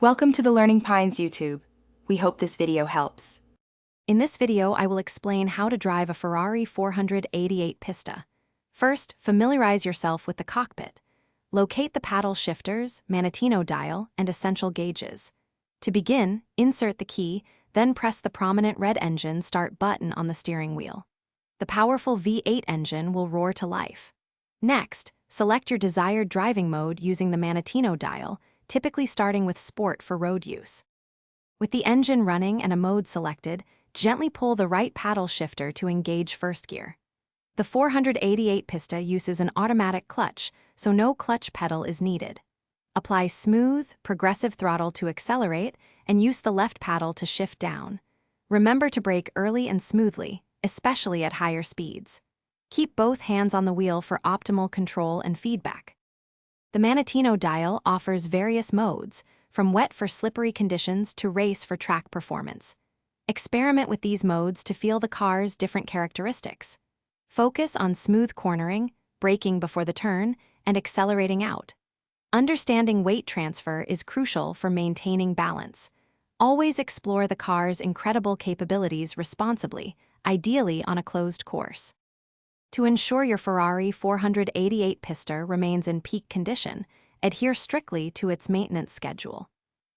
Welcome to the Learning Pines YouTube. We hope this video helps. In this video, I will explain how to drive a Ferrari 488 Pista. First, familiarize yourself with the cockpit. Locate the paddle shifters, Manettino dial, and essential gauges. To begin, insert the key, then press the prominent red engine start button on the steering wheel. The powerful V8 engine will roar to life. Next, select your desired driving mode using the Manettino dial, typically starting with Sport for road use. With the engine running and a mode selected, gently pull the right paddle shifter to engage first gear. The 488 Pista uses an automatic clutch, so no clutch pedal is needed. Apply smooth, progressive throttle to accelerate and use the left paddle to shift down. Remember to brake early and smoothly, especially at higher speeds. Keep both hands on the wheel for optimal control and feedback. The Manettino dial offers various modes, from wet for slippery conditions to race for track performance. Experiment with these modes to feel the car's different characteristics. Focus on smooth cornering, braking before the turn, and accelerating out. Understanding weight transfer is crucial for maintaining balance. Always explore the car's incredible capabilities responsibly, ideally on a closed course. To ensure your Ferrari 488 Pista remains in peak condition, adhere strictly to its maintenance schedule.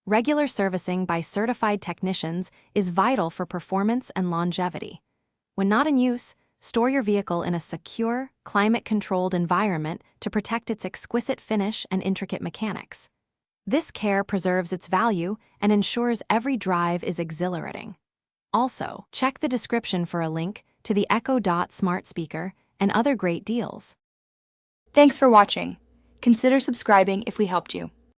Regular servicing by certified technicians is vital for performance and longevity. When not in use, store your vehicle in a secure, climate-controlled environment to protect its exquisite finish and intricate mechanics. This care preserves its value and ensures every drive is exhilarating. Also, check the description for a link to the Echo Dot smart speaker and other great deals. Thanks for watching. Consider subscribing if we helped you.